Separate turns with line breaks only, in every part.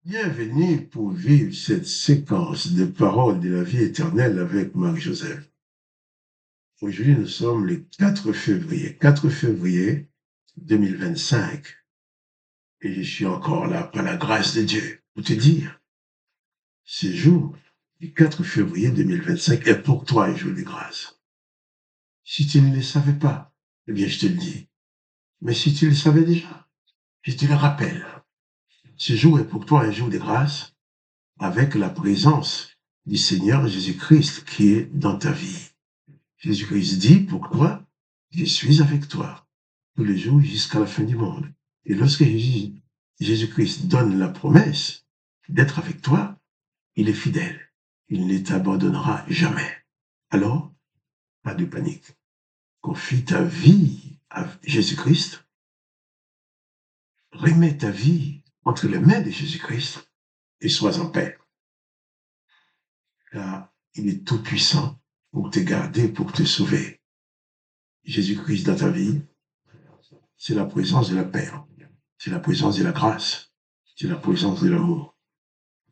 Bienvenue pour vivre cette séquence de paroles de la vie éternelle avec Marc-Joseph. Aujourd'hui, nous sommes le 4 février 2025. Et je suis encore là par la grâce de Dieu pour te dire, ce jour du 4 février 2025 est pour toi un jour de grâce. Si tu ne le savais pas, eh bien, je te le dis. Mais si tu le savais déjà, je te le rappelle. Ce jour est pour toi un jour de grâce avec la présence du Seigneur Jésus-Christ qui est dans ta vie. Jésus-Christ dit, pour toi, je suis avec toi tous les jours jusqu'à la fin du monde. Et lorsque Jésus-Christ donne la promesse d'être avec toi, il est fidèle. Il ne t'abandonnera jamais. Alors, pas de panique. Confie ta vie à Jésus-Christ. Remets ta vie entre les mains de Jésus-Christ et sois en paix. Car il est tout puissant pour te garder, pour te sauver. Jésus-Christ dans ta vie, c'est la présence de la paix, c'est la présence de la grâce, c'est la présence de l'amour.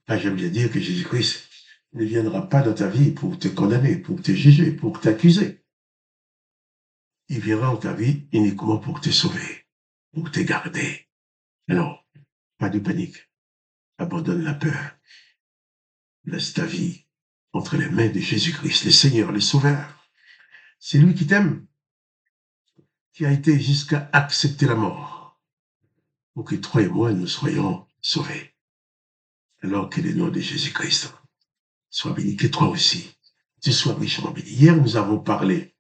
Là, j'aime bien dire que Jésus-Christ ne viendra pas dans ta vie pour te condamner, pour te juger, pour t'accuser. Il viendra dans ta vie uniquement pour te sauver, pour te garder. Alors, pas de panique. Abandonne la peur. Laisse ta vie entre les mains de Jésus-Christ, le Seigneur, le Sauveur. C'est lui qui t'aime, qui a été jusqu'à accepter la mort pour que toi et moi, nous soyons sauvés. Alors que le nom de Jésus-Christ soit béni, que toi aussi, tu sois richement béni. Hier, nous avons parlé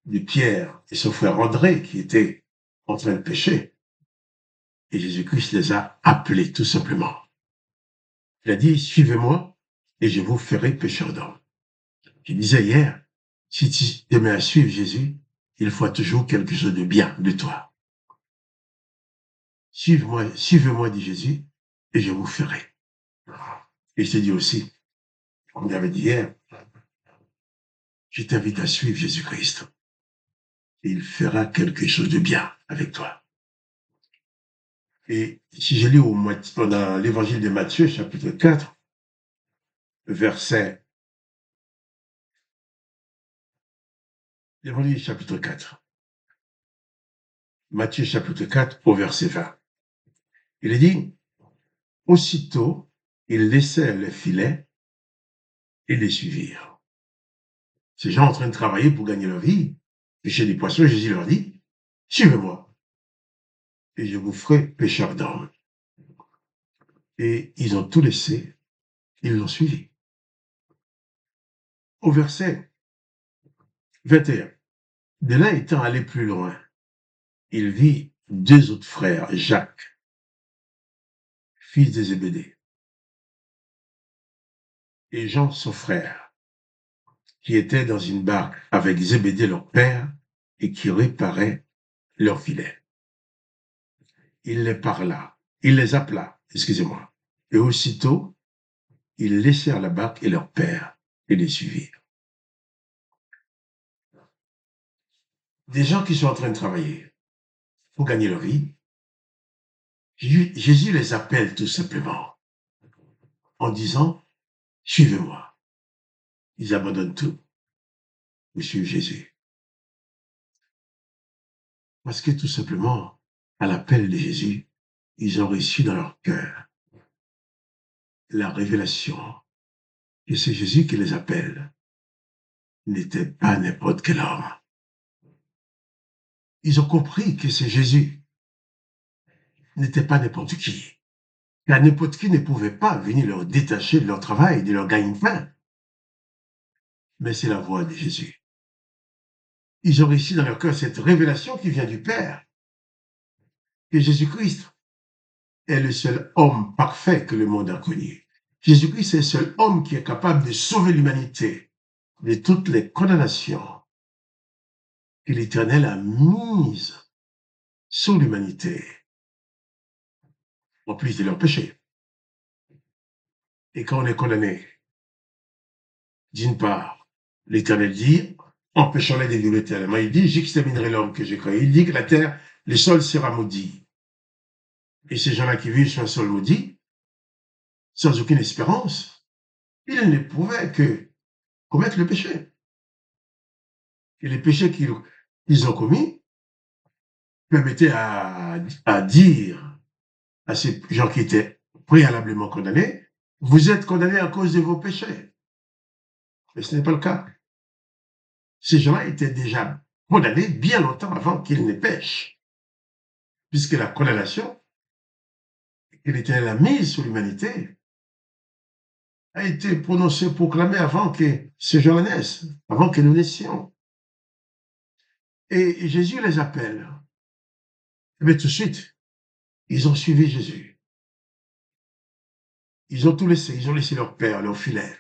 de Pierre et son frère André qui étaient en train de pécher. Et Jésus-Christ les a appelés tout simplement. Il a dit, suivez-moi et je vous ferai pécheurs d'hommes. Je disais hier, si tu te mets à suivre Jésus, il faut toujours quelque chose de bien de toi. Suivez-moi, dit Jésus, et je vous ferai. Et je te dis aussi, comme j'avais dit hier, je t'invite à suivre Jésus-Christ. Et il fera quelque chose de bien avec toi. Et si je lis dans l'évangile de Matthieu, chapitre 4, verset... L'évangile chapitre 4. Matthieu chapitre 4 au verset 20. Il est dit, aussitôt, ils laissèrent les filets et les suivirent. Ces gens en train de travailler pour gagner leur vie, pêcher des poissons, Jésus leur dit, suivez-moi, et je vous ferai pêcheurs d'hommes. Et ils ont tout laissé, ils l'ont suivi. Au verset 21, de là étant allé plus loin, il vit deux autres frères, Jacques, fils de Zébédée, et Jean, son frère, qui étaient dans une barque avec Zébédée, leur père, et qui réparaient leurs filets. Il les appela, excusez-moi, et aussitôt, ils laissèrent la barque et leur père et les suivirent. Des gens qui sont en train de travailler pour gagner leur vie, Jésus les appelle tout simplement en disant, suivez-moi. Ils abandonnent tout pour suivre Jésus. Parce que tout simplement, à l'appel de Jésus, ils ont reçu dans leur cœur la révélation que c'est Jésus qui les appelle, n'était pas n'importe quel homme. Ils ont compris que c'est Jésus, n'était pas n'importe qui. Car n'importe qui ne pouvait pas venir leur détacher de leur travail, de leur gagne-pain. Mais c'est la voix de Jésus. Ils ont reçu dans leur cœur cette révélation qui vient du Père, que Jésus-Christ est le seul homme parfait que le monde a connu. Jésus-Christ est le seul homme qui est capable de sauver l'humanité de toutes les condamnations que l'Éternel a mises sur l'humanité, en plus de leurs péchés. Et quand on est condamné, d'une part, l'Éternel dit, empêchons-les de vivre éternellement. Il dit, j'exterminerai l'homme que j'ai créé. Il dit que la terre, le sol sera maudit. Et ces gens-là qui vivent sur un sol maudit, sans aucune espérance, ils ne pouvaient que commettre le péché. Et les péchés qu'ils ont commis permettaient à dire à ces gens qui étaient préalablement condamnés, vous êtes condamnés à cause de vos péchés. Mais ce n'est pas le cas. Ces gens-là étaient déjà condamnés bien longtemps avant qu'ils ne pêchent, puisque la condamnation, qui était la mise sur l'humanité, a été prononcée, proclamée avant que ces gens naissent, avant que nous naissions. Et Jésus les appelle. Mais tout de suite, ils ont suivi Jésus. Ils ont tout laissé, ils ont laissé leur père, leur filet,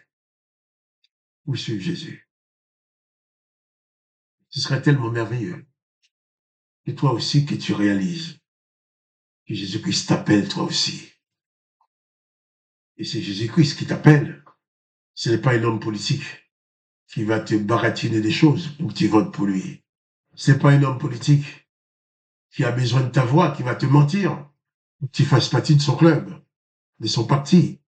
pour suivre Jésus. Ce serait tellement merveilleux. Et toi aussi, que tu réalises que Jésus-Christ t'appelle toi aussi. Et c'est Jésus-Christ qui t'appelle. Ce n'est pas un homme politique qui va te baratiner des choses pour que tu votes pour lui. Ce n'est pas un homme politique qui a besoin de ta voix, qui va te mentir pour que tu fasses partie de son club, de son parti.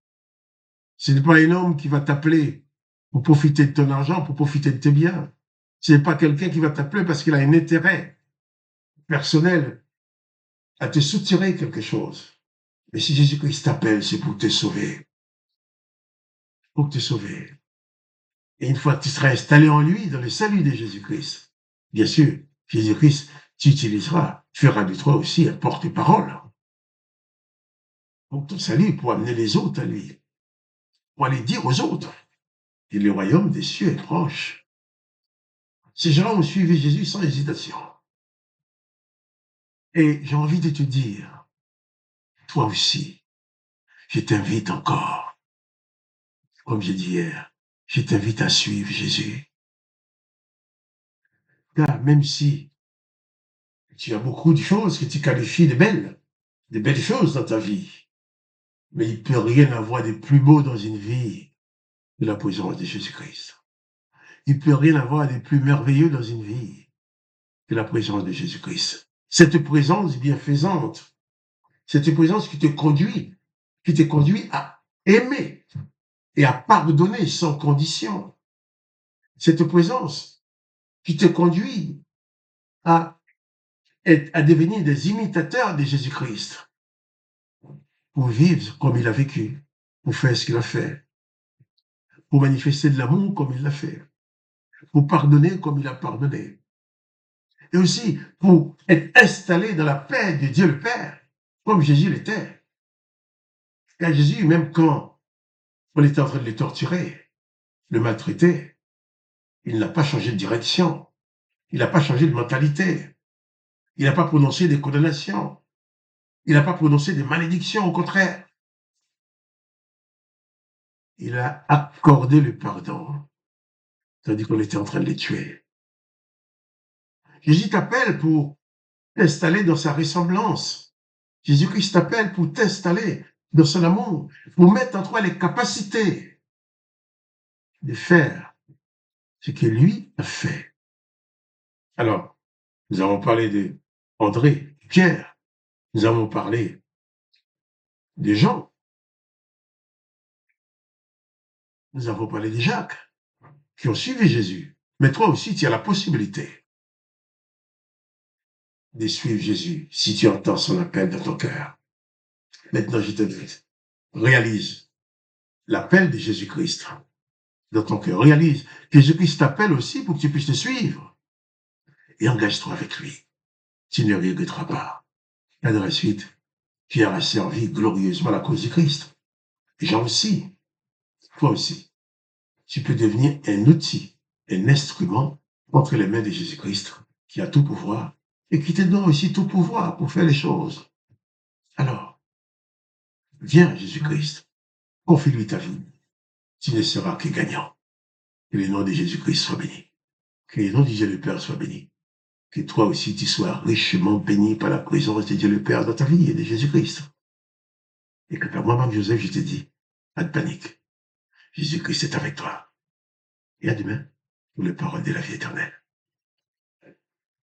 Ce n'est pas un homme qui va t'appeler pour profiter de ton argent, pour profiter de tes biens. Ce n'est pas quelqu'un qui va t'appeler parce qu'il a un intérêt personnel à te soutirer quelque chose. Mais si Jésus-Christ t'appelle, c'est pour te sauver. Pour te sauver. Et une fois que tu seras installé en lui, dans le salut de Jésus-Christ, bien sûr, Jésus-Christ, tu utiliseras, tu feras de toi aussi un porte-parole pour ton salut, pour amener les autres à lui, pour aller dire aux autres que le royaume des cieux est proche. Ces gens ont suivi Jésus sans hésitation. Et j'ai envie de te dire, toi aussi, je t'invite encore, comme j'ai dit hier, je t'invite à suivre Jésus. Car même si tu as beaucoup de choses que tu qualifies de belles choses dans ta vie, mais il ne peut rien avoir de plus beau dans une vie que la présence de Jésus-Christ. Il ne peut rien avoir de plus merveilleux dans une vie que la présence de Jésus-Christ. Cette présence bienfaisante, cette présence qui te conduit à aimer et à pardonner sans condition. Cette présence qui te conduit à devenir des imitateurs de Jésus-Christ, pour vivre comme il a vécu, pour faire ce qu'il a fait, pour manifester de l'amour comme il l'a fait, pour pardonner comme il a pardonné, et aussi pour être installé dans la paix de Dieu le Père, comme Jésus l'était. Car Jésus, même quand on était en train de le torturer, le maltraiter, il n'a pas changé de direction, il n'a pas changé de mentalité, il n'a pas prononcé des condamnations, il n'a pas prononcé des malédictions, au contraire. Il a accordé le pardon, tandis qu'on était en train de les tuer. Jésus t'appelle pour t'installer dans sa ressemblance. Jésus-Christ t'appelle pour t'installer dans son amour, pour mettre en toi les capacités de faire ce que lui a fait. Alors, nous avons parlé de André, Pierre, nous avons parlé de Jean, nous avons parlé de Jacques, qui ont suivi Jésus. Mais toi aussi, tu as la possibilité de suivre Jésus si tu entends son appel dans ton cœur. Maintenant, je te dis, réalise l'appel de Jésus-Christ dans ton cœur. Réalise que Jésus-Christ t'appelle aussi pour que tu puisses le suivre. Et engage-toi avec lui. Tu ne regretteras pas. Et dans la suite, tu auras servi glorieusement la cause du Christ. Et Jean aussi, toi aussi, tu peux devenir un outil, un instrument entre les mains de Jésus-Christ, qui a tout pouvoir et qui te donne aussi tout pouvoir pour faire les choses. Alors, viens Jésus-Christ, confie-lui ta vie. Tu ne seras que gagnant. Que le nom de Jésus-Christ soit béni. Que le nom de Dieu le Père soit béni. Que toi aussi tu sois richement béni par la présence de Dieu le Père dans ta vie et de Jésus-Christ. Et que par moi-même, Joseph, je te dis, pas de panique. Jésus-Christ est avec toi. Et à demain pour les paroles de la vie éternelle.